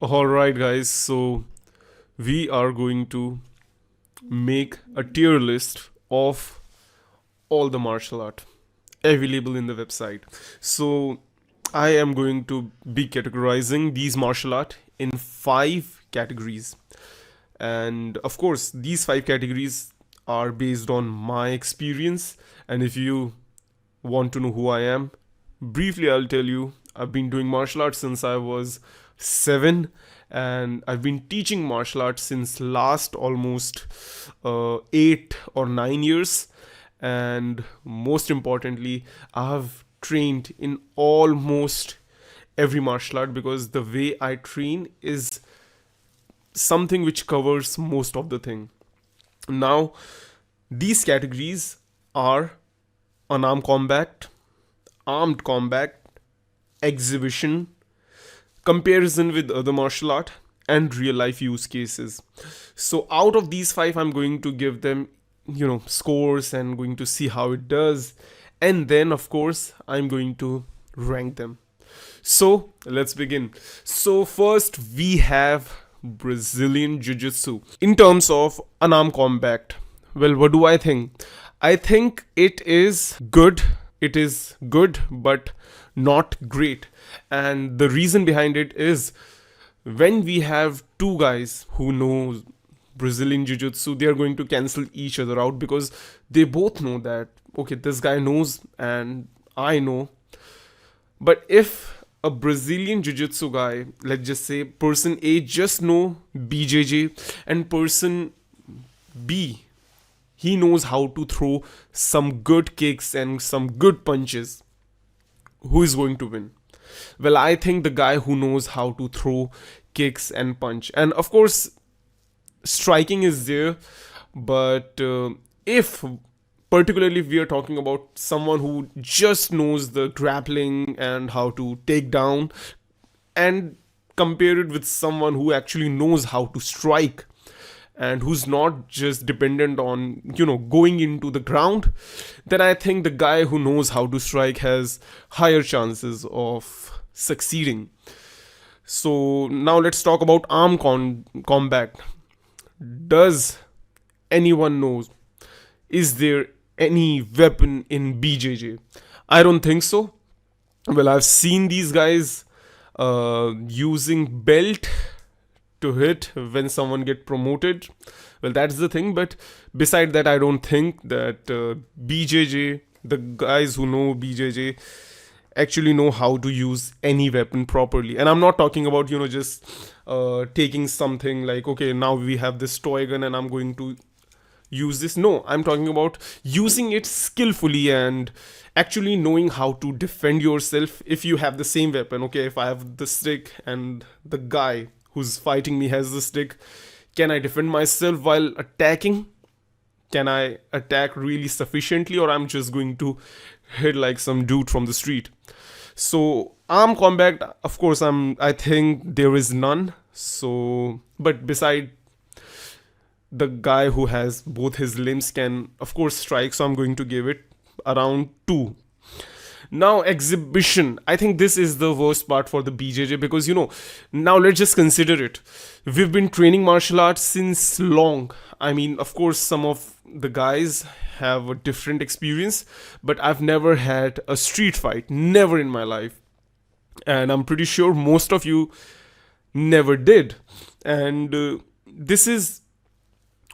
Alright, guys, so we are going to make a tier list of all the martial art available in the website. So, I am going to be categorizing these martial art in five categories. And of course, these five categories are based on my experience. And if you want to know who I am, briefly I'll tell you I've been doing martial arts since I was 7, and I've been teaching martial arts since last almost 8 or 9 years. And most importantly, I have trained in almost every martial art because the way I train is something which covers most of the thing. Now, these categories are unarmed combat, armed combat, exhibition, comparison with other martial art, and real life use cases. So out of these five, I'm going to give them, scores and going to see how it does. And then, of course, I'm going to rank them. So let's begin. So first we have Brazilian Jiu-Jitsu. In terms of unarmed combat, well, what do I think? I think it is good. It is good, but not great. And the reason behind it is when we have two guys who know Brazilian Jiu Jitsu, they are going to cancel each other out because they both know that, okay, this guy knows and I know. But if a Brazilian Jiu Jitsu guy, let's just say person A just know BJJ and person B, he knows how to throw some good kicks and some good punches, who is going to win? Well, I think the guy who knows how to throw kicks and punch. And of course, striking is there, but if particularly if we are talking about someone who just knows the grappling and how to take down, and compare it with someone who actually knows how to strike and who's not just dependent on going into the ground, then I think the guy who knows how to strike has higher chances of succeeding. So now let's talk about combat. Does anyone knows, is there any weapon in BJJ? I don't think so. Well, I've seen these guys using belt to hit when someone get promoted. Well, that's the thing, but beside that, I don't think that BJJ, the guys who know BJJ, actually know how to use any weapon properly. And I'm not talking about just taking something like, okay, now we have this toy gun and I'm going to use this. No, I'm talking about using it skillfully and actually knowing how to defend yourself if you have the same weapon. Okay, if I have the stick and the guy who's fighting me has the stick, can I defend myself while attacking? Can I attack really sufficiently, or I'm just going to hit like some dude from the street? So armed combat, of course, I think there is none. So, but beside the guy who has both his limbs can of course strike, so I'm going to give it around 2. Now, exhibition. I think this is the worst part for the BJJ because now let's just consider it. We've been training martial arts since long. I mean, of course, some of the guys have a different experience, but I've never had a street fight, never in my life. And I'm pretty sure most of you never did. And this is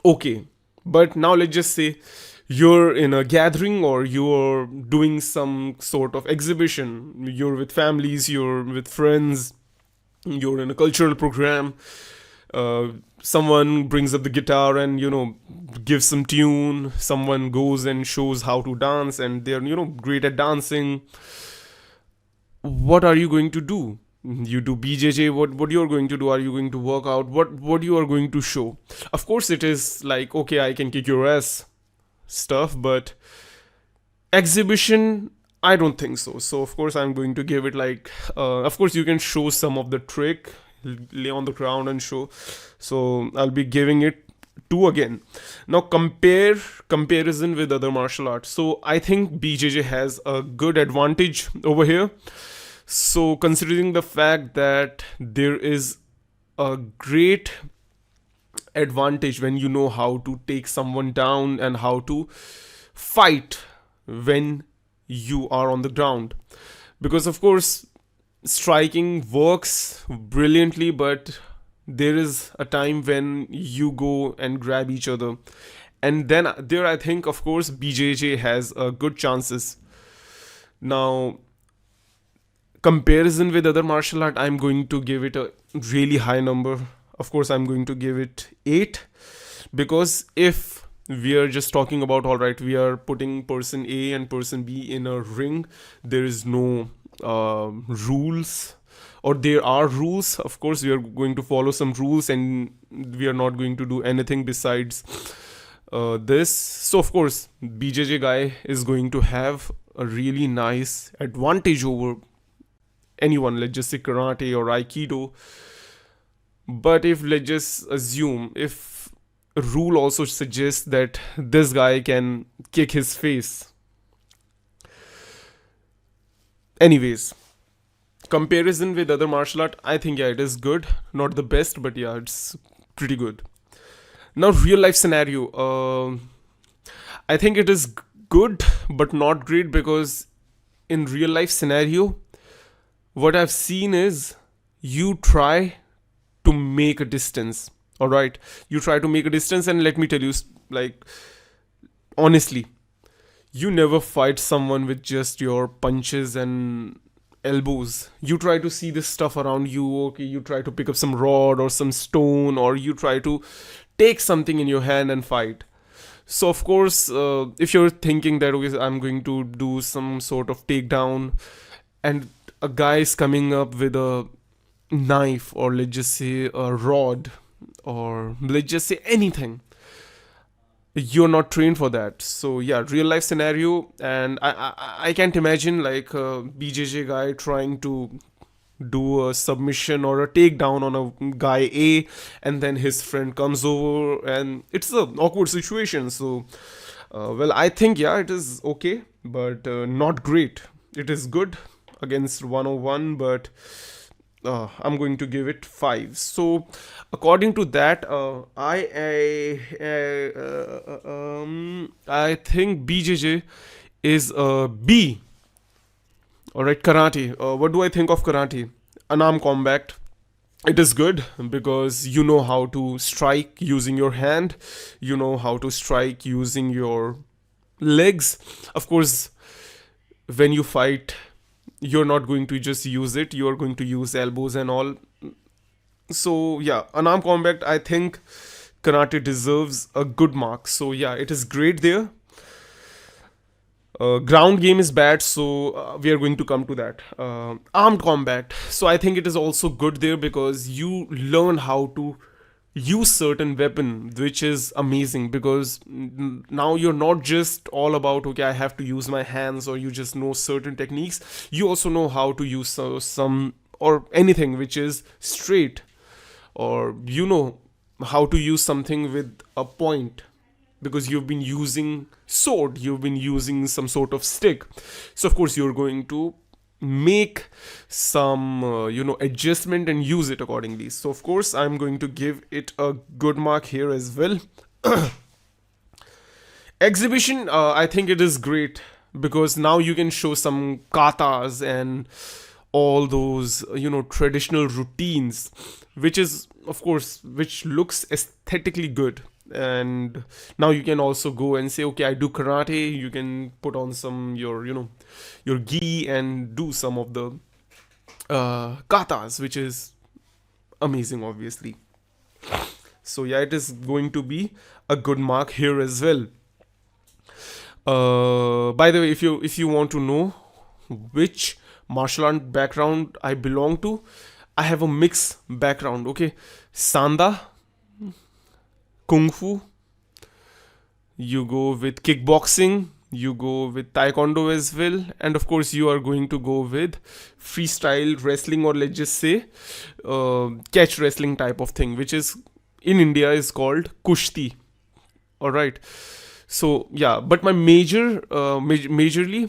okay. But now let's just say you're in a gathering or you're doing some sort of exhibition. You're with families, you're with friends, you're in a cultural program. Someone brings up the guitar and gives some tune. Someone goes and shows how to dance and they're great at dancing. What are you going to do? You do BJJ. What you're going to do? Are you going to work out? What you are going to show? Of course it is like, okay, I can kick your ass stuff, but exhibition, I don't think so. So of course I'm going to give it like of course you can show some of the trick, lay on the ground and show. So I'll be giving it 2 again. Now comparison with other martial arts. So I think BJJ has a good advantage over here. So considering the fact that there is a great advantage when you know how to take someone down and how to fight when you are on the ground. Because, of course, striking works brilliantly, but there is a time when you go and grab each other. And then there, I think, of course, BJJ has good chances. Now, comparison with other martial art, I'm going to give it a really high number. Of course, I'm going to give it 8, because if we are just talking about, all right, we are putting person A and person B in a ring, there is no rules, or there are rules. Of course, we are going to follow some rules, and we are not going to do anything besides this. So, of course, BJJ guy is going to have a really nice advantage over anyone, let's just say karate or aikido. But if, let's just assume, if a rule also suggests that this guy can kick his face, anyways, comparison with other martial art, I think, yeah, it is good. Not the best, but yeah, it's pretty good. Now, real life scenario, I think it is good but not great, because in real life scenario, what I've seen is, you try to make a distance. All right, you try to make a distance, and let me tell you, like, honestly, you never fight someone with just your punches and elbows. You try to see this stuff around you. Okay, you try to pick up some rod or some stone, or you try to take something in your hand and fight. So, of course, if you're thinking that, okay, I'm going to do some sort of takedown, and a guy is coming up with a knife, or let's just say a rod, or let's just say anything, you're not trained for that. So, yeah, real life scenario, and I can't imagine like a BJJ guy trying to do a submission or a takedown on a guy A, and then his friend comes over, and it's an awkward situation. So, well, I think, yeah, it is okay, but not great. It is good against 101, but I'm going to give it 5. So, according to that, I think BJJ is a B. All right, karate. What do I think of karate? Unarmed combat. It is good because you know how to strike using your hand, you know how to strike using your legs. Of course, when you fight, you're not going to just use it, you're going to use elbows and all. So, yeah, unarmed combat, I think karate deserves a good mark. So, yeah, it is great there. Ground game is bad, so we are going to come to that. Armed combat, so I think it is also good there because you learn how to use certain weapon, which is amazing, because now you're not just all about, okay, I have to use my hands, or you just know certain techniques. You also know how to use some or anything which is straight, or you know how to use something with a point, because you've been using sword, you've been using some sort of stick. So, of course, you're going to make some adjustment and use it accordingly. So, of course, I'm going to give it a good mark here as well. Exhibition, I think it is great, because now you can show some katas and all those traditional routines, which is, of course, which looks aesthetically good. And now you can also go and say, okay, I do karate. You can put on some your gi and do some of the katas, which is amazing, obviously. So, yeah, it is going to be a good mark here as well. By the way, if you want to know which martial art background I belong to, I have a mixed background. Okay, Sanda Kung Fu, you go with kickboxing, you go with Taekwondo as well, and of course, you are going to go with freestyle wrestling, or let's just say catch wrestling type of thing, which is in India is called Kushti. All right. So, yeah, but my majorly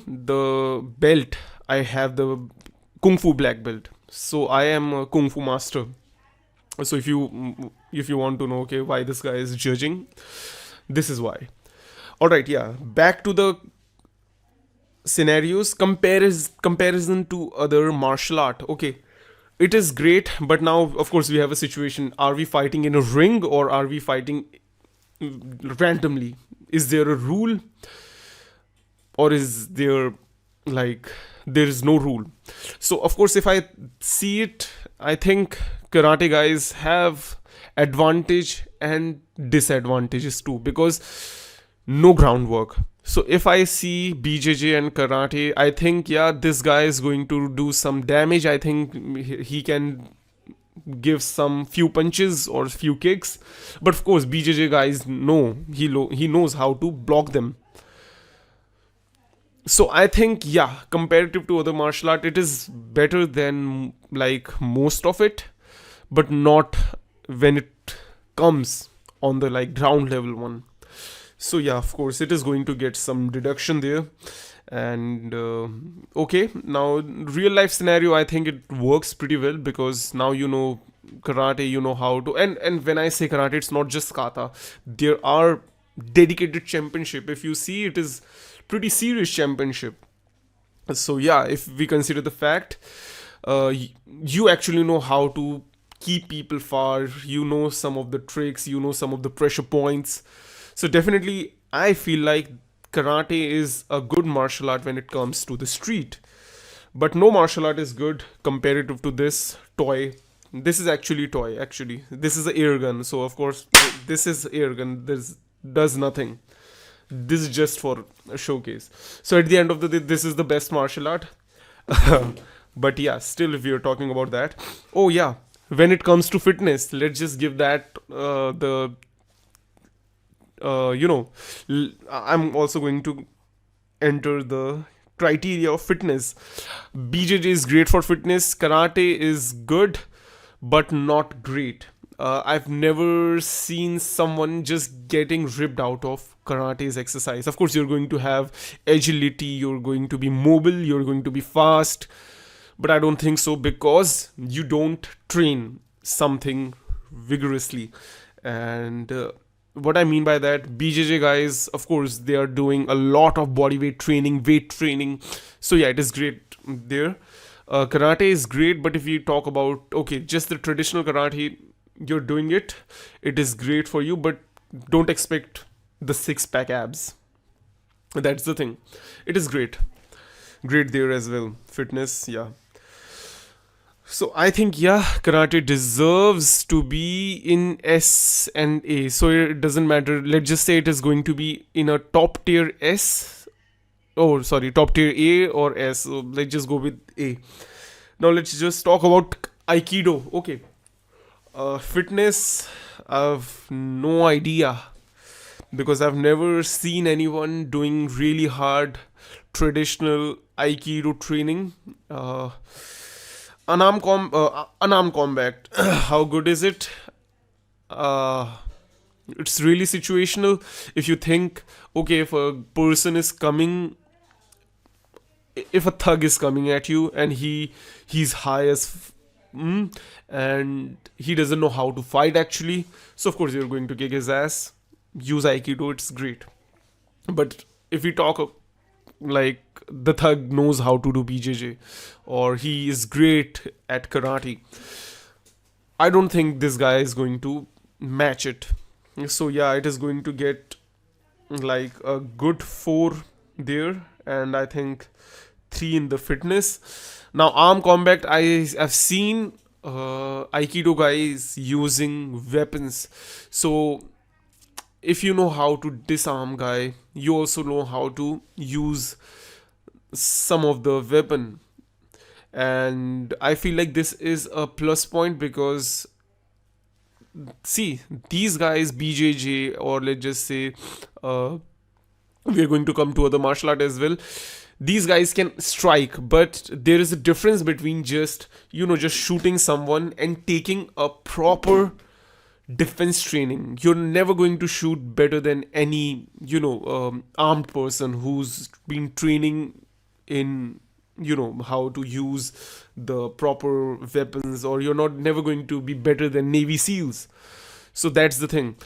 the belt, I have the Kung Fu black belt. So I am a Kung Fu master. So if you want to know, okay, why this guy is judging, this is why. All right, yeah. Back to the scenarios. Comparison to other martial art. Okay, it is great, but now of course we have a situation. Are we fighting in a ring or are we fighting randomly? Is there a rule, or is there, like, there is no rule? So of course, if I see it, I think karate guys have advantage and disadvantages too, because no groundwork. So if I see BJJ and karate, I think, yeah, this guy is going to do some damage. I think he can give some few punches or few kicks, but of course BJJ guys know, he knows how to block them. So I think, yeah, comparative to other martial art, it is better than like most of it, but not when it comes on the like ground level one. So yeah, of course it is going to get some deduction there. And okay, now real life scenario, I think it works pretty well, because now you know karate, you know how to, and when I say karate, it's not just kata. There are dedicated championship. If you see, it is pretty serious championship. So yeah, if we consider the fact, you actually know how to keep people far, you know some of the tricks, you know some of the pressure points. So definitely I feel like karate is a good martial art when it comes to the street, but no martial art is good comparative to this toy. This is actually toy, actually this is a air gun, so of course this is air gun, this does nothing. This is just for a showcase. So at the end of the day, this is the best martial art. But yeah, still, if you're talking about that, oh yeah, when it comes to fitness, let's just give that the you know, I'm also going to enter the criteria of fitness. BJJ is great for fitness. Karate is good, but not great. I've never seen someone just getting ripped out of karate's exercise. Of course, you're going to have agility, you're going to be mobile, you're going to be fast, but I don't think so, because you don't train something vigorously. And what I mean by that, BJJ guys, of course, they are doing a lot of body weight training. So yeah, it is great there. Karate is great, but if we talk about, okay, just the traditional karate, you're doing it, it is great for you, but don't expect the six pack abs. That's the thing. It is great there as well. Fitness, yeah. So I think, yeah, karate deserves to be in S and A. So it doesn't matter. Let's just say it is going to be in a top tier S. Oh, sorry, top tier A or S. So let's just go with A. Now let's just talk about Aikido. Okay. Fitness, I've no idea, because I've never seen anyone doing really hard traditional Aikido training. Unarmed combat. How good is it? Uh, it's really situational. If you think, okay, if a person is coming, if a thug is coming at you and he's high as and he doesn't know how to fight actually, so of course you're going to kick his ass. Use Aikido, it's great. But if we talk like the thug knows how to do BJJ, or he is great at karate, I don't think this guy is going to match it. So yeah, it is going to get like a good 4 there, and I think 3 in the fitness. Now arm combat, I've seen Aikido guys using weapons. So if you know how to disarm guy, you also know how to use some of the weapon. And I feel like this is a plus point, because see, these guys BJJ, or let's just say we're going to come to other martial art as well, these guys can strike, but there is a difference between just, you know, just shooting someone and taking a proper defense training. You're never going to shoot better than any, you know, armed person who's been training in how to use the proper weapons, or you're not never going to be better than Navy SEALs. So that's the thing.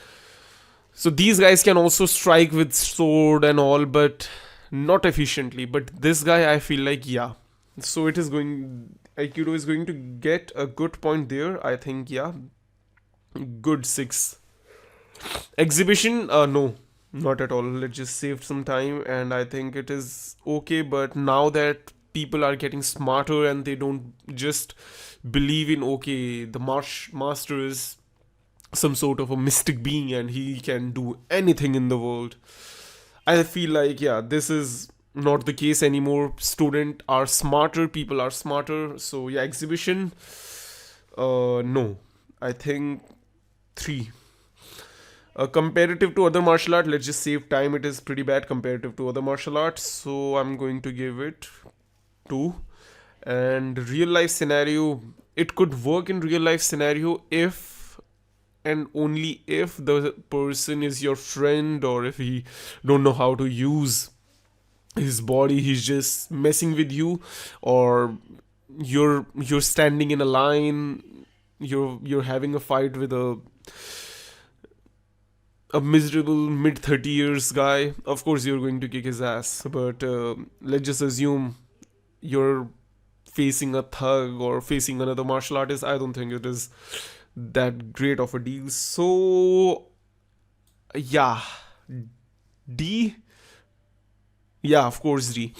So these guys can also strike with sword and all, but not efficiently. But this guy, I feel like, yeah. So it is going. Aikido is going to get a good point there. I think, yeah, good six. Exhibition, no, not at all. Let's just save some time, and I think it is okay. But now that people are getting smarter and they don't just believe in, okay, the master is some sort of a mystic being and he can do anything in the world. I feel like, yeah, this is not the case anymore. Students are smarter, people are smarter. So yeah, exhibition, no. I think three. Comparative to other martial art, let's just save time. It is pretty bad comparative to other martial arts, so I'm going to give it two. And real life scenario, it could work in real life scenario if and only if the person is your friend, or if he don't know how to use his body, he's just messing with you, or you're standing in a line, you're having a fight with a miserable mid 30 years guy. Of course you're going to kick his ass, but let's just assume you're facing a thug or facing another martial artist. I don't think it is that great of a deal. So yeah, D. Yeah, of course, D.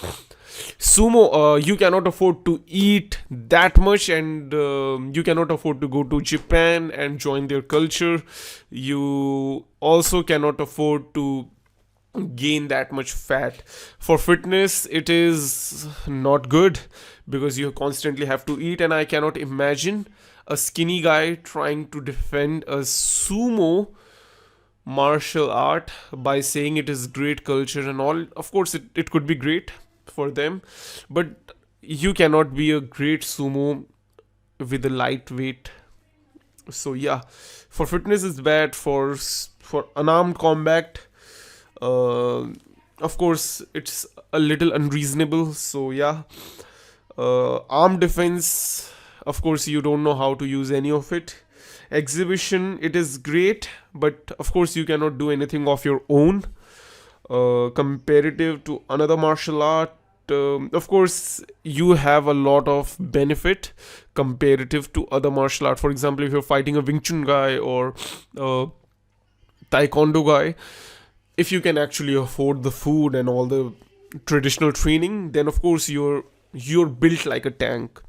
Sumo, you cannot afford to eat that much, and you cannot afford to go to Japan and join their culture. You also cannot afford to gain that much fat. For fitness, it is not good because you constantly have to eat, and I cannot imagine a skinny guy trying to defend a sumo martial art by saying it is great culture and all. Of course, it could be great for them, but you cannot be a great sumo with a lightweight. So yeah, for fitness it's bad. For unarmed combat, uh, of course it's a little unreasonable. So yeah, arm defense, of course you don't know how to use any of it. Exhibition, it is great, but of course you cannot do anything of your own. Comparative to another martial art, of course you have a lot of benefit comparative to other martial art. For example, if you're fighting a Wing Chun guy or a Taekwondo guy, if you can actually afford the food and all the traditional training, then of course you're built like a tank.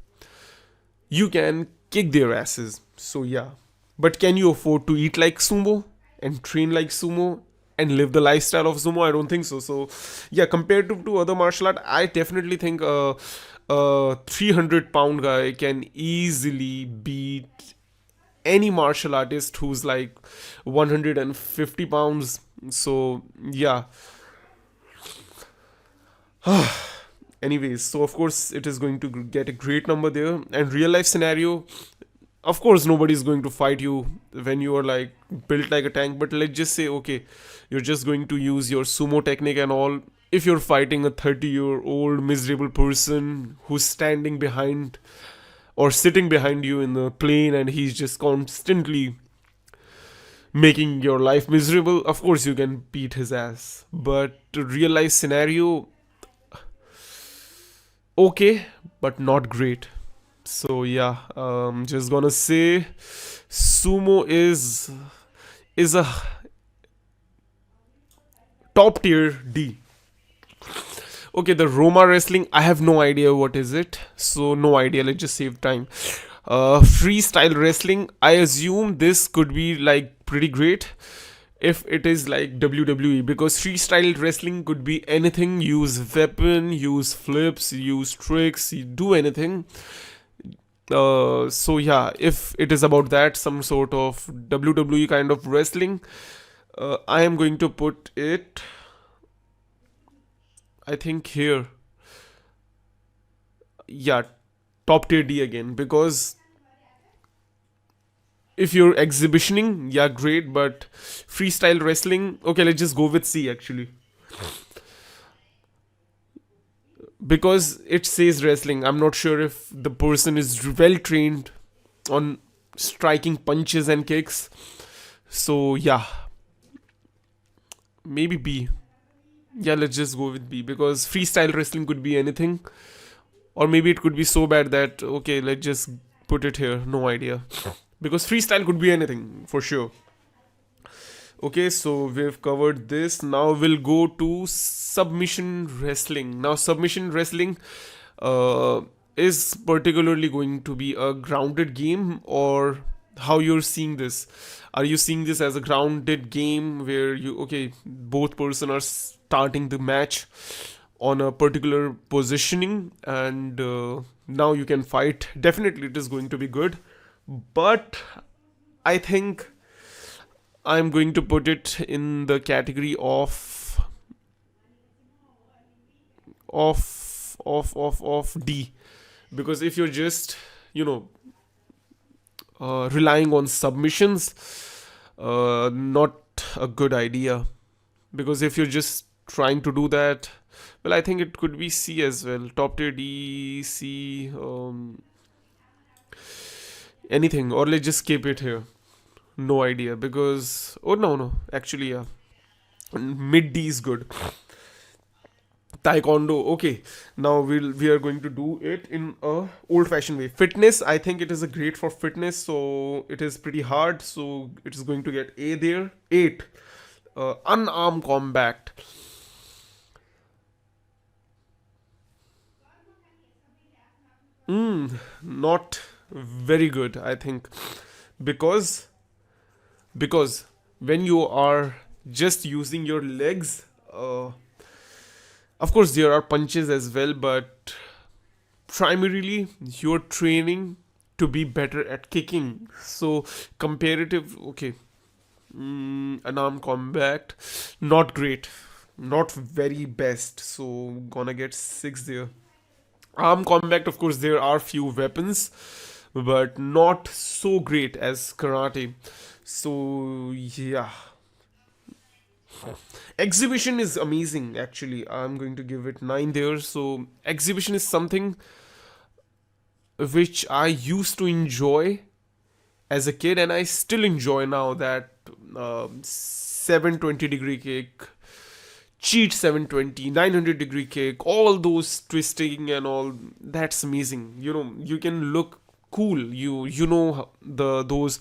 You can kick their asses. So yeah, but can you afford to eat like sumo and train like sumo and live the lifestyle of sumo? I don't think so. So yeah, compared to other martial art, I definitely think a 300-pound guy can easily beat any martial artist who's like 150 pounds. So yeah. Anyways, so of course it is going to get a great number there. And real life scenario, of course nobody's going to fight you when you are like built like a tank. But let's just say, okay, you're just going to use your sumo technique and all. If you're fighting a 30-year-old miserable person who's standing behind or sitting behind you in the plane, and he's just constantly making your life miserable, of course you can beat his ass. But real life scenario, okay, but not great. So yeah, just gonna say sumo is a top tier D. Okay, the Roma wrestling, I have no idea what is it, so no idea. Let's just save time. Freestyle wrestling, I assume this could be like pretty great if it is like WWE, because freestyle wrestling could be anything. Use weapon, use flips, use tricks, you do anything. So yeah, if it is about that, some sort of WWE kind of wrestling, I am going to put it, I think here, yeah, top tier D again. Because if you're exhibitioning, yeah, great, but freestyle wrestling, okay, let's just go with C actually. because it says wrestling. I'm not sure if the person is well trained on striking punches and kicks. So yeah, maybe B. Yeah, let's just go with B because freestyle wrestling could be anything, or maybe it could be so bad that okay, let's just put it here. No idea, because freestyle could be anything for sure. Okay, so we've covered this. Now we'll go to submission wrestling. Now, submission wrestling uh, is particularly going to be a grounded game, or how you're seeing this? Are you seeing this as a grounded game where you, okay, both person are starting the match on a particular positioning, and now you can fight? Definitely, it is going to be good, but I think I'm going to put it in the category of D, because if you're just, you know, relying on submissions, not a good idea. Because if you're just trying to do that, well, I think it could be C as well. Top tier D, C, anything, or let's just skip it here. No idea, because oh no no, actually yeah, mid D is good. Taekwondo. Okay, now we are going to do it in a old fashioned way. Fitness. I think it is a great for fitness. So it is pretty hard. So it is going to get A there. 8. Unarmed combat. Not very good. I think because because when you are just using your legs. Of course, there are punches as well, but primarily you're training to be better at kicking. So comparative, okay, unarmed combat, not great, not very best. So gonna get 6 there. Armed combat, of course, there are few weapons, but not so great as karate. So yeah, exhibition is amazing. Actually, I'm going to give it 9 there. So exhibition is something which I used to enjoy as a kid, and I still enjoy now. That 720-degree kick, cheat 720, 900-degree kick, all those twisting and all. That's amazing. You know, you can look cool. You know the those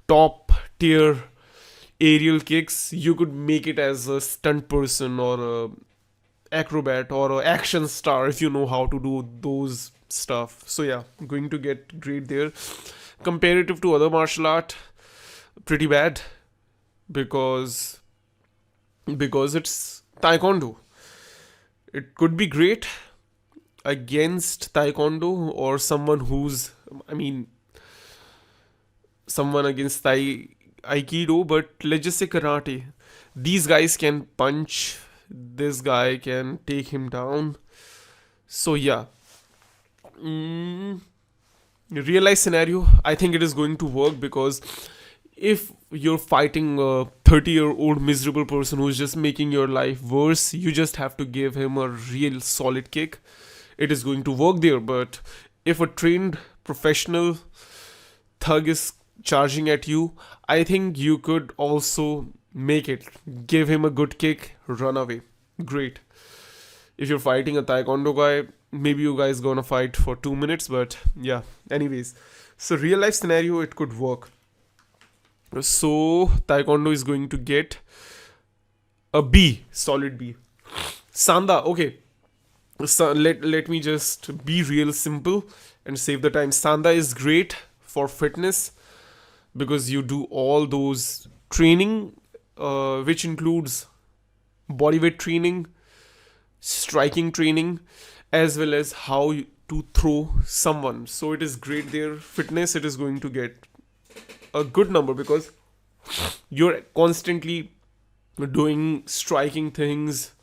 top tier aerial kicks. You could make it as a stunt person or a acrobat or a action star if you know how to do those stuff. So yeah, going to get great there. Comparative to other martial art, pretty bad, because it's taekwondo. It could be great against taekwondo, or someone who's, I mean, someone against aikido, but let's just say karate. These guys can punch, this guy can take him down. So yeah, mm, real life scenario, I think it is going to work, because if you're fighting a 30-year-old miserable person who's just making your life worse, you just have to give him a real solid kick. It is going to work there. But if a trained professional thug is charging at you, I think you could also make it. Give him a good kick, run away. Great. If you're fighting a taekwondo guy, maybe you guys gonna fight for 2 minutes, but yeah. Anyways, so real life scenario, it could work. So taekwondo is going to get a B, solid B. Sanda, okay. So let me just be real simple and save the time. Sanda is great for fitness because you do all those training, which includes bodyweight training, striking training, as well as how to throw someone. So it is great there. Fitness, it is going to get a good number because you're constantly doing striking things,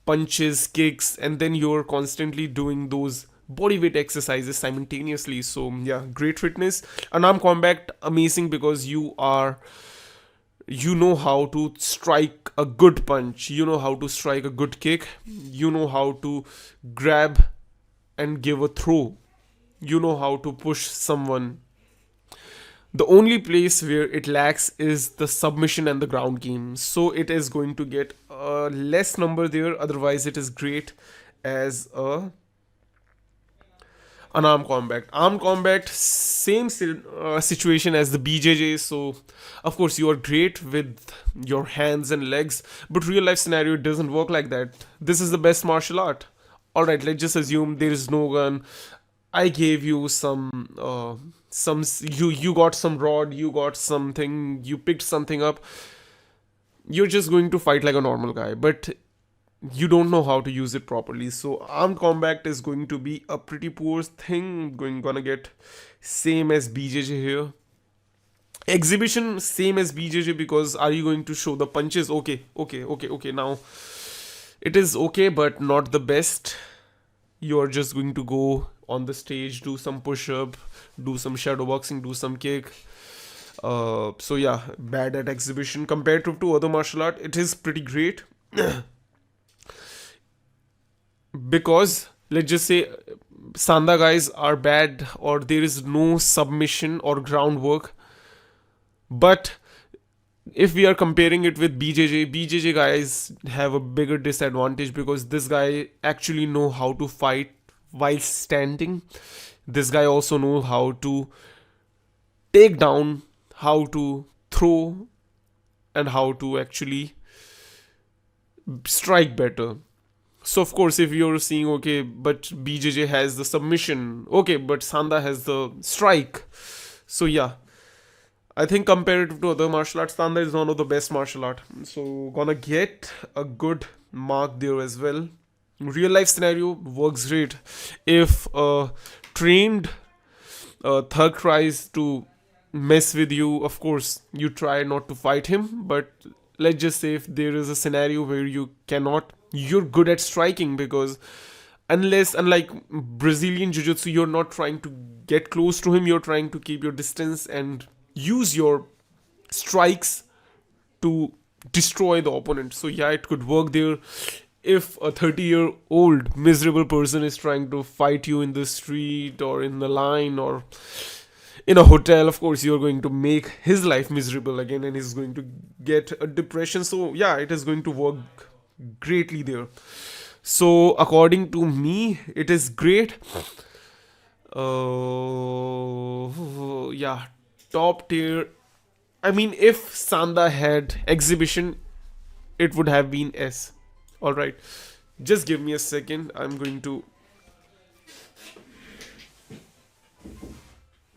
punches, kicks, and then you're constantly doing those bodyweight exercises simultaneously. So yeah, great fitness. Unarmed combat, amazing, because you know how to strike a good punch, you know how to strike a good kick, you know how to grab and give a throw, you know how to push someone. The only place where it lacks is the submission and the ground game. So it is going to get a less number there. Otherwise, it is great as a unarmed combat. Armed combat, same situation as the BJJ. So, of course, you are great with your hands and legs, but real life scenario it doesn't work like that. This is the best martial art. All right, let's just assume there is no gun. I gave you you got some rod, you got something, you picked something up. You're just going to fight like a normal guy, but you don't know how to use it properly. So armed combat is going to be a pretty poor thing. Gonna get same as BJJ here. Exhibition same as BJJ, because are you going to show the punches? Okay. Now it is okay, but not the best. You're just going to go on the stage, do some push up, do some shadow boxing, do some kick. So yeah, bad at exhibition compared to other martial art. It is pretty great because let's just say Sanda guys are bad or there is no submission or groundwork. But if we are comparing it with BJJ guys have a bigger disadvantage because this guy actually know how to fight while standing. This guy also know how to take down, how to throw, and how to actually strike better. So of course, if you're seeing okay, but BJJ has the submission, okay, but Sanda has the strike. So yeah, I think comparative to other martial arts, Sanda is one of the best martial art. So gonna get a good mark there as well. Real life scenario works great. If a trained thug tries to mess with you, of course you try not to fight him. But let's just say if there is a scenario where you cannot, you're good at striking because unlike Brazilian jiu-jitsu, you're not trying to get close to him, you're trying to keep your distance and use your strikes to destroy the opponent. So yeah, it could work there. If a 30-year-old miserable person is trying to fight you in the street or in the line or in a hotel, of course you're going to make his life miserable again and he's going to get a depression. So yeah, it is going to work greatly there. So according to me, it is great. Yeah, top tier. I mean, if Sanda had exhibition, it would have been S. All right, just give me a second. I'm going to.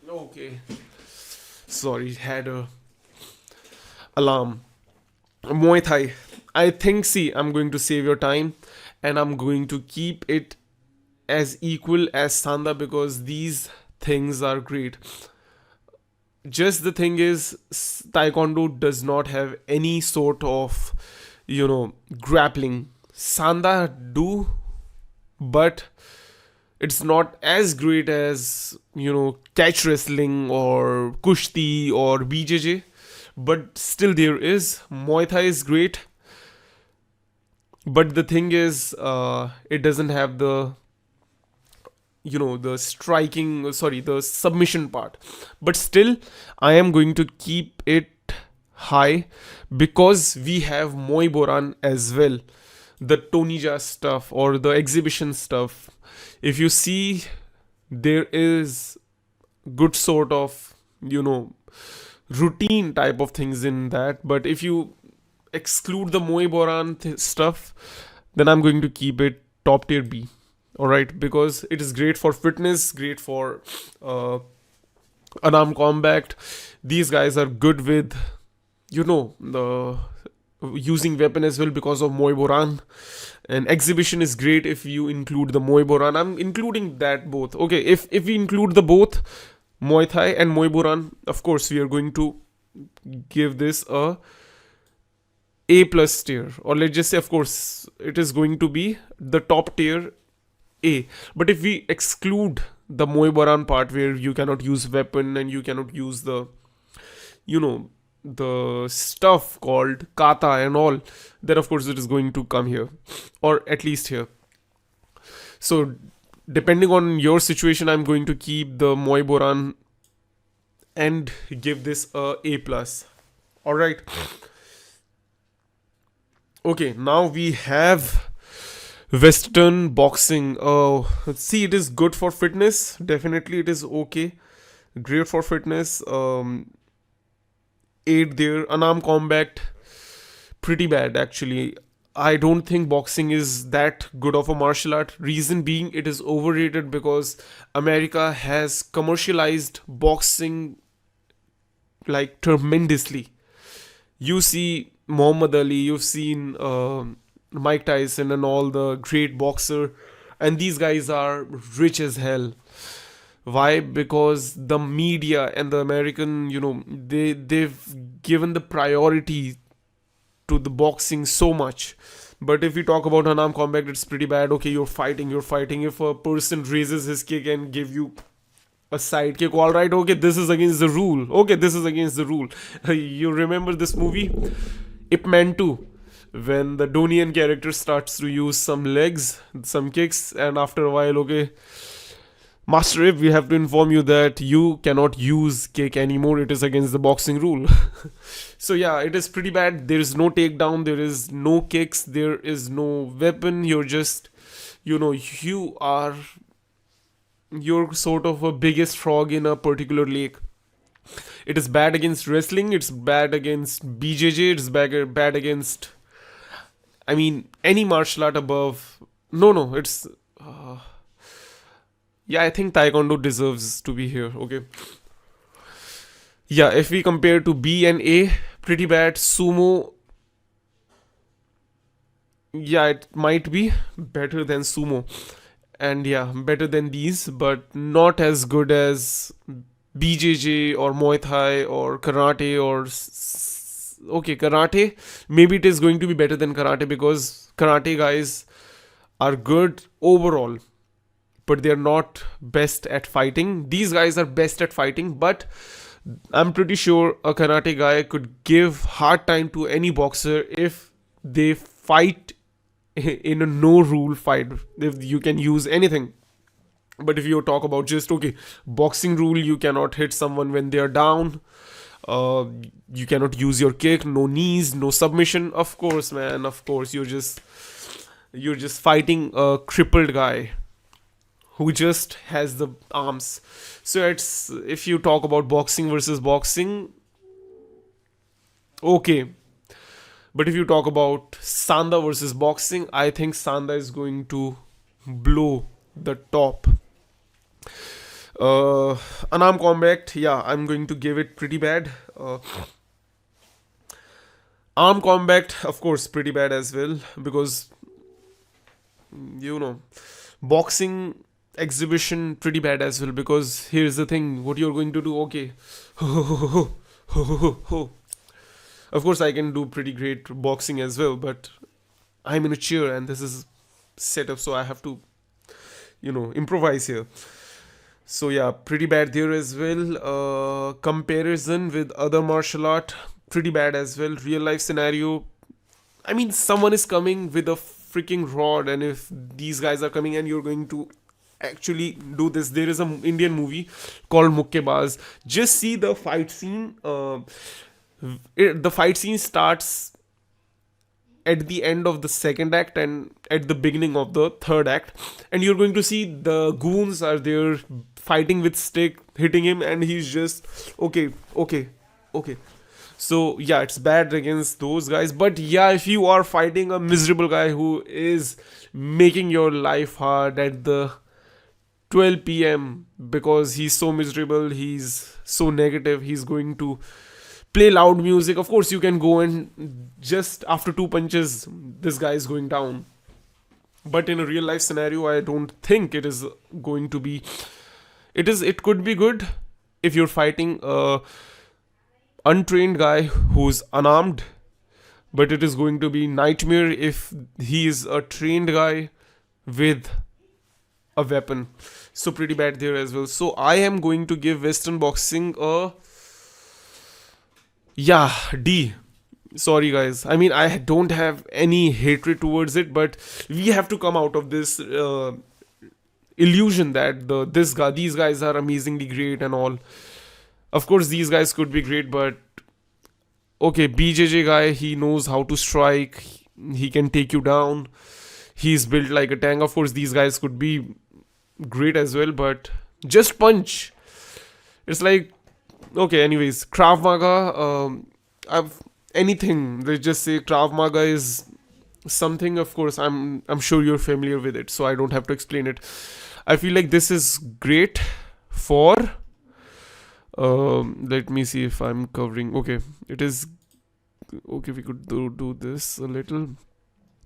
Okay, sorry, had a alarm. Muay Thai. I think. See, I'm going to save your time, and I'm going to keep it as equal as Sanda because these things are great. Just the thing is, Taekwondo does not have any sort of, grappling. Sanda do, but it's not as great as, catch wrestling or kushti or BJJ. But still, there is. Muay Thai is great. But the thing is, it doesn't have the striking, sorry, the submission part. But still, I am going to keep it high because we have Moy Boran as well, the Tonija stuff or the exhibition stuff. If you see, there is good sort of routine type of things in that. But if you exclude the Moy Boran stuff, then I'm going to keep it top tier B. All right, because it is great for fitness, great for unarmed combat. These guys are good with the using weapon as well because of Moy Boran. And exhibition is great if you include the Moy Boran. I'm including that both. Okay, if we include the both Muay Thai and Moy Boran, of course we are going to give this a plus tier, or let's just say, of course, it is going to be the top tier A. But if we exclude the Moy Boran part where you cannot use weapon and you cannot use the the stuff called kata and all, then of course it is going to come here, or at least here. So depending on your situation, I'm going to keep the Muay Boran and give this a plus. All right. Okay, now we have Western boxing. Oh, see, it is good for fitness. Definitely, it is okay. Great for fitness. Aid there. Unarmed combat, pretty bad actually. I don't think boxing is that good of a martial art. Reason being, it is overrated because America has commercialized boxing like tremendously. You see Muhammad Ali, you've seen Mike Tyson and all the great boxer, and these guys are rich as hell. Why? Because the media and the American, they've given the priority to the boxing so much. But if we talk about unarmed combat, it's pretty bad. Okay, you're fighting. If a person raises his kick and give you a side kick, all right, okay, this is against the rule. Okay, this is against the rule. You remember this movie, Ip Man 2, when the Donian character starts to use some legs, some kicks, and after a while, okay, Master Ip, we have to inform you that you cannot use kick anymore. It is against the boxing rule. So yeah, it is pretty bad. There is no takedown. There is no kicks. There is no weapon. You're just, you're sort of a biggest frog in a particular lake. It is bad against wrestling. It's bad against BJJ. It's bad against, I mean, any martial art above. No, it's. Yeah, I think Taekwondo deserves to be here. Okay. Yeah, if we compare to B and A, pretty bad. Sumo, yeah, it might be better than Sumo. And yeah, better than these, but not as good as BJJ or Muay Thai or Karate or. Okay, Karate. Maybe it is going to be better than Karate because Karate guys are good overall, but they're not best at fighting. These guys are best at fighting, but I'm pretty sure a karate guy could give hard time to any boxer if they fight in a no rule fight. If you can use anything. But if you talk about just okay, boxing rule, you cannot hit someone when they are down. Uh, you cannot use your kick, no knees, no submission. Of course, man. Of course, you're just fighting a crippled guy who just has the arms. So it's if you talk about boxing versus boxing, okay. But if you talk about Sanda versus boxing, I think Sanda is going to blow the top. Unarmed combat, yeah, I'm going to give it pretty bad. Armed combat, of course, pretty bad as well because you know boxing exhibition pretty bad as well because here's the thing what you're going to do okay of course I can do pretty great boxing as well but I'm in a chair and this is set up so I have to improvise here so yeah pretty bad there as well comparison with other martial art pretty bad as well real life scenario I mean someone is coming with a freaking rod and if these guys are coming and you're going to actually do this there is an Indian movie called Mukkebaz just see the fight scene the fight scene starts at the end of the second act and at the beginning of the third act and you're going to see the goons are there fighting with stick hitting him and he's just okay so yeah it's bad against those guys but yeah if you are fighting a miserable guy who is making your life hard at the 12 p.m. because he's so miserable, he's so negative, he's going to play loud music. Of course, you can go and just after two punches, this guy is going down. But in a real life scenario, I don't think it is going to be. It could be good if you're fighting a untrained guy who's unarmed, but it is going to be nightmare if he is a trained guy with a weapon. So pretty bad there as well. So I am going to give Western boxing a Yeah, D. Sorry, guys. I mean, I don't have any hatred towards it, but we have to come out of this illusion that these guys are amazingly great and all. Of course, these guys could be great, but okay, BJJ guy, he knows how to strike. He can take you down. He's built like a tank. Of course, these guys could be great as well, but just punch. It's like, okay. Anyways, Krav Maga. I've anything. They just say Krav Maga is something. Of course, I'm sure you're familiar with it, so I don't have to explain it. I feel like this is great for. Let me see if I'm covering. Okay, it is okay. We could do this a little.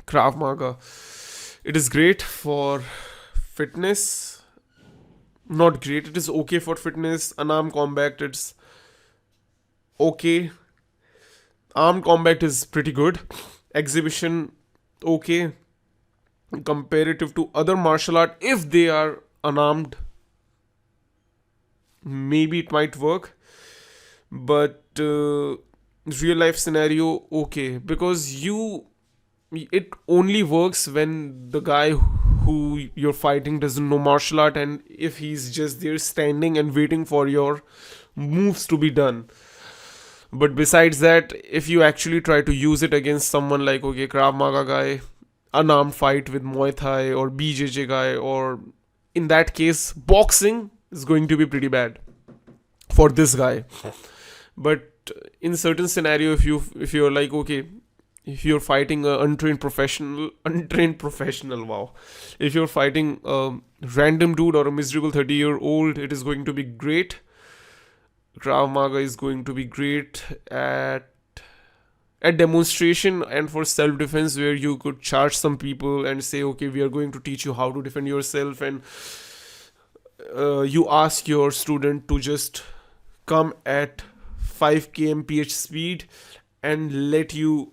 Krav Maga. It is great for fitness. Not great. It is okay for fitness. Unarmed combat. It's okay. Armed combat is pretty good. Exhibition, okay. Comparative to other martial art, if they are unarmed, maybe it might work. But real life scenario, okay, because it only works when the guy who you're fighting doesn't know martial art, and if he's just there standing and waiting for your moves to be done. But besides that, if you actually try to use it against someone like, okay, Krav Maga guy, unarmed fight with Muay Thai or BJJ guy, or in that case, boxing is going to be pretty bad for this guy. But in certain scenario, if you're like, okay, if you're fighting a untrained professional, wow, if you're fighting a random dude or a miserable 30-year-old, it is going to be great. Krav Maga is going to be great at demonstration and for self defense, where you could charge some people and say, okay, we are going to teach you how to defend yourself, and you ask your student to just come at 5 kmph speed and let you,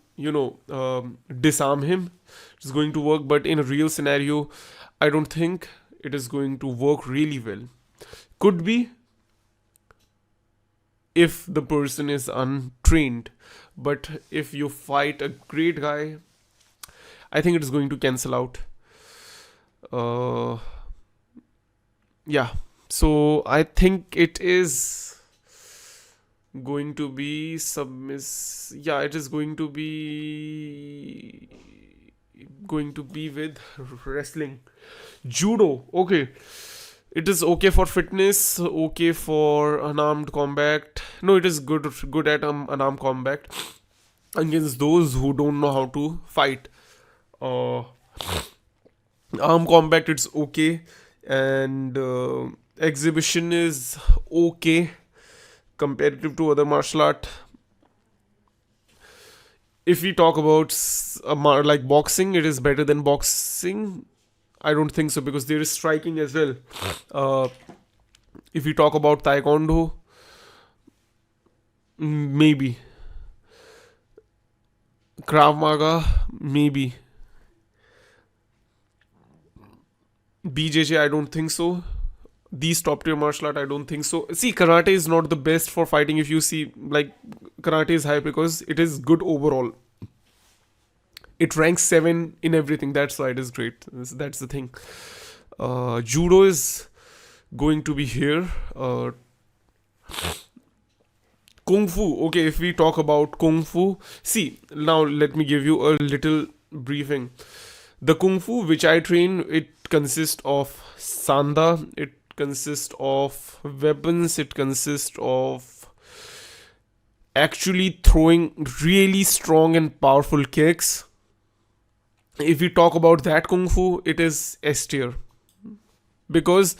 disarm him. It's going to work, but in a real scenario, I don't think it is going to work really well. Could be if the person is untrained, but if you fight a great guy, I think it is going to cancel out. uh yeah, so I think it is going to be submiss yeah, it is going to be with wrestling. Judo, okay. It is okay for fitness, okay for unarmed combat. No, it is good at unarmed combat against those who don't know how to fight. uh Armed combat, it's okay. And exhibition is okay comparative to other martial art. If we talk about like boxing, it is better than boxing. I don't think so, because there is striking as well. uh, if we talk about taekwondo, maybe. Krav Maga, maybe. BJJ, I don't think so. These top tier martial art, I don't think so. See, karate is not the best for fighting. If you see, like, karate is high because it is good overall. It ranks 7 in everything. That's why it is great. That's the thing. Judo is going to be here. Kung Fu. Okay, if we talk about Kung Fu, see, now let me give you a little briefing. The Kung Fu which I train, it consists of Sanda, it consists of weapons, it consists of actually throwing really strong and powerful kicks. If we talk about that Kung Fu, it is S tier, because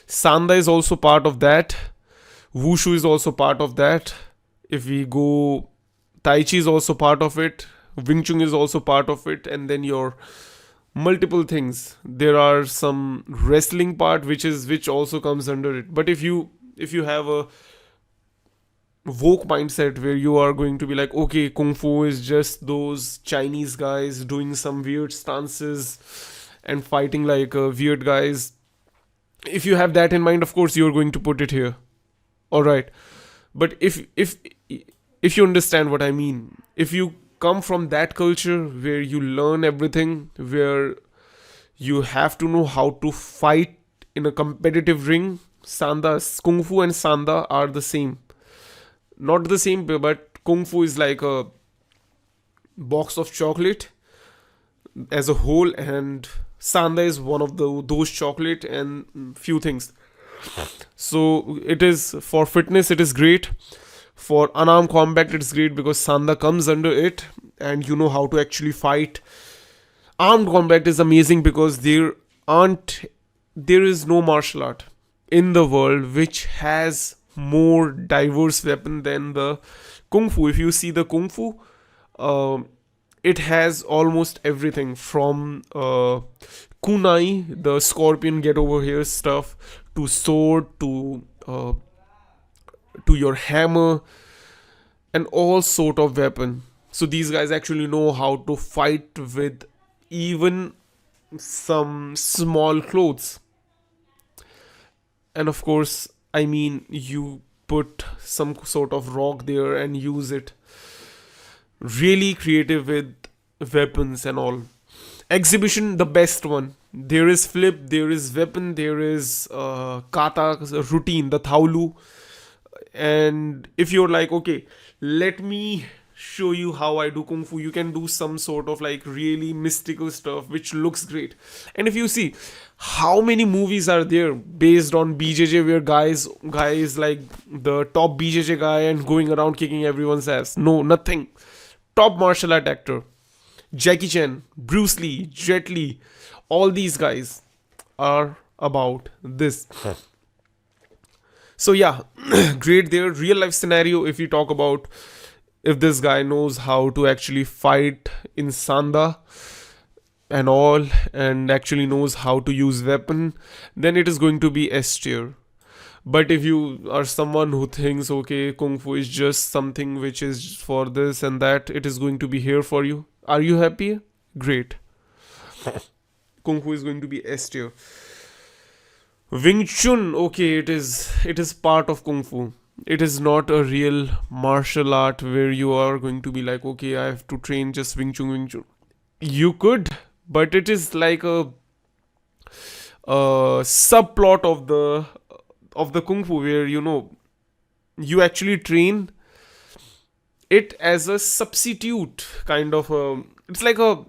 Sanda is also part of that, Wushu is also part of that. If we go, Tai Chi is also part of it, Wing Chun is also part of it, and then your multiple things. There are some wrestling part which also comes under it. But if you have a woke mindset where you are going to be like, okay, Kung Fu is just those Chinese guys doing some weird stances and fighting like weird guys. If you have that in mind, of course you're going to put it here. All right. But If you understand what I mean, if you come from that culture where you learn everything, where you have to know how to fight in a competitive ring, Sanda Kung Fu and Sanda are the same. Not the same, but Kung Fu is like a box of chocolate as a whole, and Sanda is one of those chocolate and few things. So it is for fitness, it is great. For unarmed combat, it's great because Sanda comes under it, and you know how to actually fight. Armed combat is amazing because there is no martial art in the world which has more diverse weapon than the Kung Fu. If you see the Kung Fu, uh, it has almost everything from kunai, the scorpion get over here stuff, to sword, to your hammer, and all sort of weapon. So these guys actually know how to fight with even some small clothes. And of course, I mean, you put some sort of rock there and use it. Really creative with weapons and all. Exhibition, the best one. There is flip, there is weapon, there is kata routine, the thaulu. And if you're like, okay, let me show you how I do kung fu, you can do some sort of like really mystical stuff which looks great. And if you see how many movies are there based on BJJ, where guys like the top BJJ guy and going around kicking everyone's ass. No, nothing. Top martial art actor, Jackie Chan, Bruce Lee, Jet Li, all these guys are about this. So yeah, great there. Real life scenario, if you talk about, if this guy knows how to actually fight in Sanda and all, and actually knows how to use weapon, then it is going to be S tier. But if you are someone who thinks, okay, Kung Fu is just something which is for this and that, it is going to be here for you. Are you happy? Great. Kung Fu is going to be S tier. Wing Chun, okay, it is part of Kung Fu. It is not a real martial art where you are going to be like, okay, I have to train just Wing Chun, Wing Chun. You could, but it is like a subplot of the Kung Fu where you actually train it as a substitute kind of a. It's like a,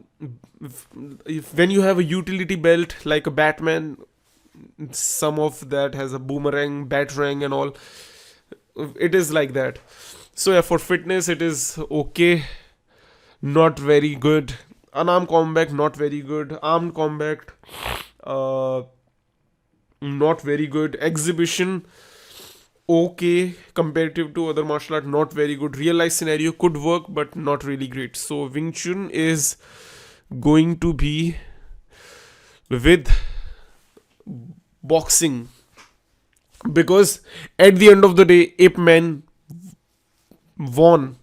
when you have a utility belt like a Batman, some of that has a boomerang, batarang, and all. It is like that. So yeah, for fitness, it is okay, not very good. Unarmed combat, not very good. Armed combat, uh, not very good. Exhibition, okay, comparative to other martial art, not very good. Real life scenario could work, but not really great. So Wing Chun is going to be with boxing, because at the end of the day, Ip Man won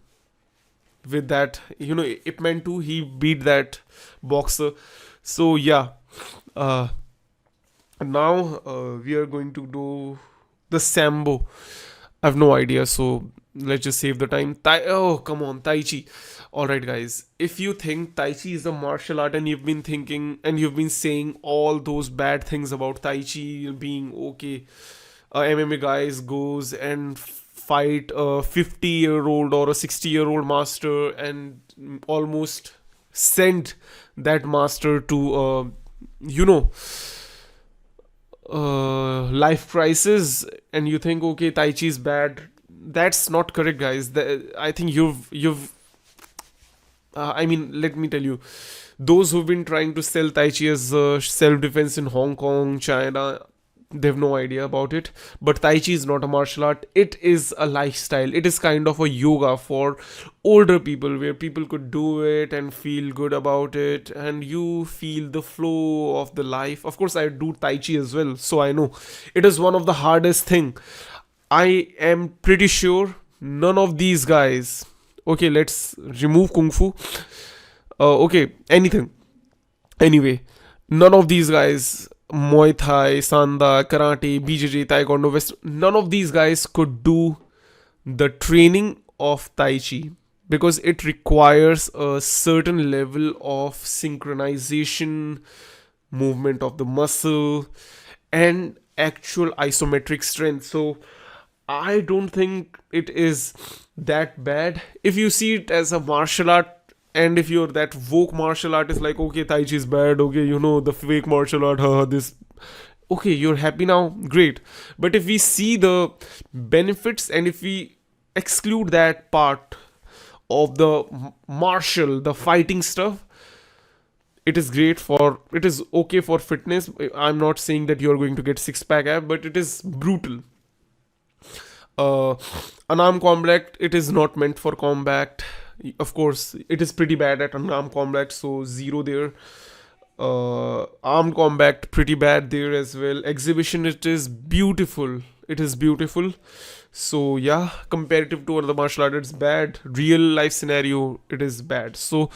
with that. Ip Man 2, he beat that boxer. So yeah, now we are going to do the Sambo. I have no idea, so let's just save the time. Oh, come on, Tai Chi. Alright, guys, if you think Tai Chi is a martial art and you've been thinking and you've been saying all those bad things about Tai Chi being okay, MMA guys goes and fight a 50-year-old or a 60-year-old master and almost send that master to life crisis, and you think, okay, Tai Chi is bad. That's not correct, guys. I think you've I mean, let me tell you, those who've been trying to sell Tai Chi as self-defense in Hong Kong, China, they have no idea about it. But Tai Chi is not a martial art. It is a lifestyle. It is kind of a yoga for older people, where people could do it and feel good about it, and you feel the flow of the life. Of course, I do Tai Chi as well, so I know it is one of the hardest thing. I am pretty sure none of these guys. Okay, let's remove Kung Fu. Okay, anything. Anyway, none of these guys, Muay Thai, Sanda, Karate, BJJ, Taekwondo, West, none of these guys could do the training of Tai Chi because it requires a certain level of synchronization, movement of the muscle, and actual isometric strength. So I don't think it is that bad. If you see it as a martial art, and if you're that woke martial artist, like, okay, Tai Chi is bad, okay, the fake martial art, haha, this. Okay, you're happy now, great. But if we see the benefits and if we exclude that part of the martial, the fighting stuff, it is okay for fitness. I'm not saying that you're going to get six pack ab, but it is brutal. uh Unarmed combat, it is not meant for combat. Of course it is pretty bad at unarmed combat, so zero there. Armed combat, pretty bad there as well. Exhibition, it is beautiful, it is beautiful. So yeah, comparative to other martial art, it's bad. Real life scenario, it is bad. So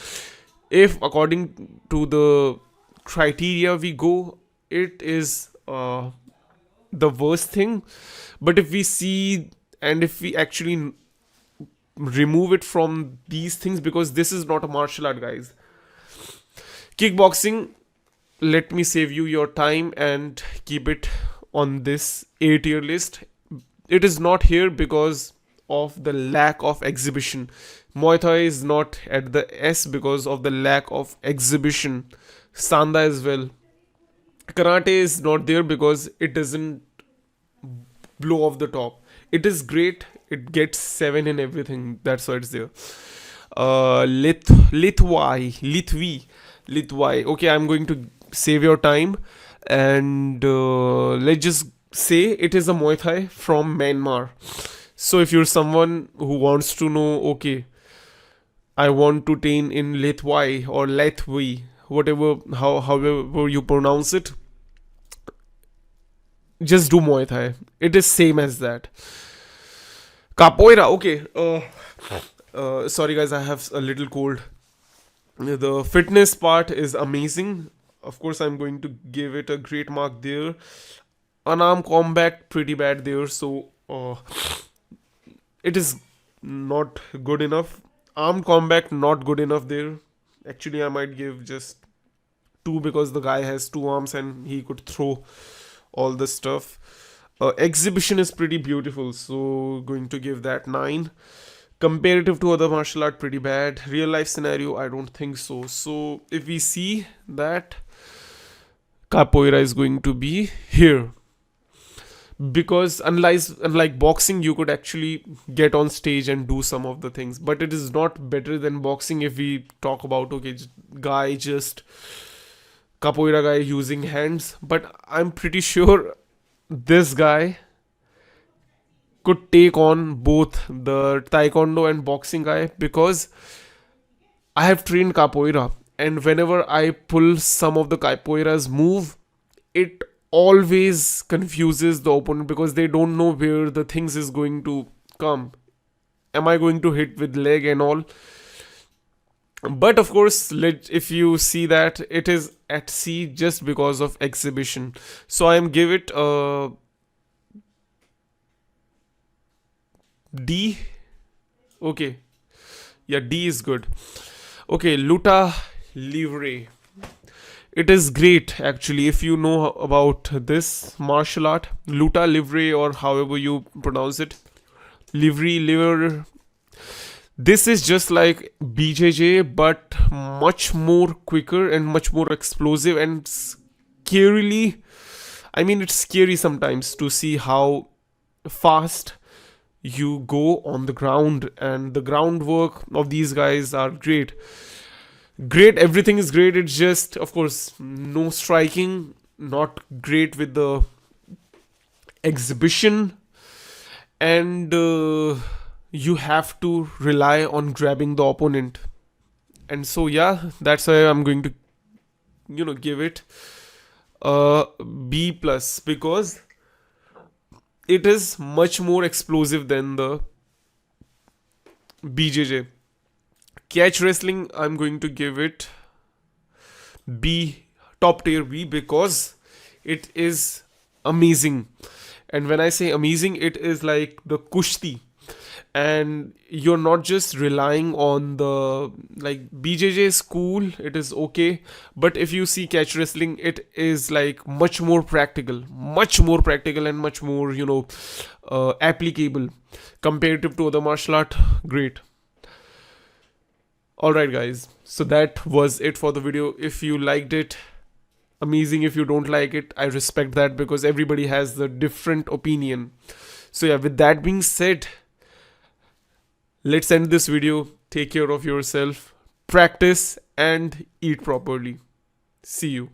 if according to the criteria we go, it is the worst thing. But if we see, and if we actually remove it from these things, because this is not a martial art, guys. Kickboxing, let me save you your time and keep it on this A tier list. It is not here because of the lack of exhibition. Muay Thai is not at the S because of the lack of exhibition. Sanda as well. Karate is not there because it doesn't blow off the top. It is great. It gets 7 in everything. That's why it's there. Lethwei. Okay, I'm going to save your time, and let's just say it is a Muay Thai from Myanmar. So if you're someone who wants to know, okay, I want to train in Lethwei or Lethwei, whatever, however you pronounce it, just do Muay Thai. It is same as that. Capoeira, okay. Sorry guys, I have a little cold. The fitness part is amazing. Of course, I'm going to give it a great mark there. Unarmed combat, pretty bad there. So it is not good enough. Armed combat, not good enough there. Actually, I might give just 2 because the guy has 2 arms and he could throw all the stuff. Exhibition is pretty beautiful, so going to give that 9. Comparative to other martial art, pretty bad. Real life scenario, I don't think so. So if we see that, capoeira is going to be here, because unlike boxing, you could actually get on stage and do some of the things, but it is not better than boxing. If we talk about, okay, guy just capoeira guy using hands, but I'm pretty sure this guy could take on both the taekwondo and boxing guy, because I have trained capoeira, and whenever I pull some of the capoeira's move, it always confuses the opponent because they don't know where the things is going to come. Am I going to hit with leg and all? But of course, if you see that, it is at C just because of exhibition. So I am give it a D. Okay, yeah, D is good. Okay, luta livre. It is great actually. If you know about this martial art, luta livre, or however you pronounce it, liver. This is just like BJJ, but much more quicker and much more explosive and scarily. I mean, it's scary sometimes to see how fast you go on the ground, and the groundwork of these guys are great. Great, everything is great. It's just, of course, no striking, not great with the exhibition, and you have to rely on grabbing the opponent. And so yeah, that's why I'm going to give it a B plus, because it is much more explosive than the BJJ. Catch wrestling, I'm going to give it B, top tier B, because it is amazing. And when I say amazing, it is like the kushti. and you're not just relying on the, like, BJJ is cool, it is okay, but if you see catch wrestling, it is like much more practical, and much more, applicable comparative to other martial art. Great. Alright guys, so that was it for the video. If you liked it, amazing. If you don't like it, I respect that, because everybody has the different opinion. So yeah, with that being said, let's end this video. Take care of yourself, practice, and eat properly. See you.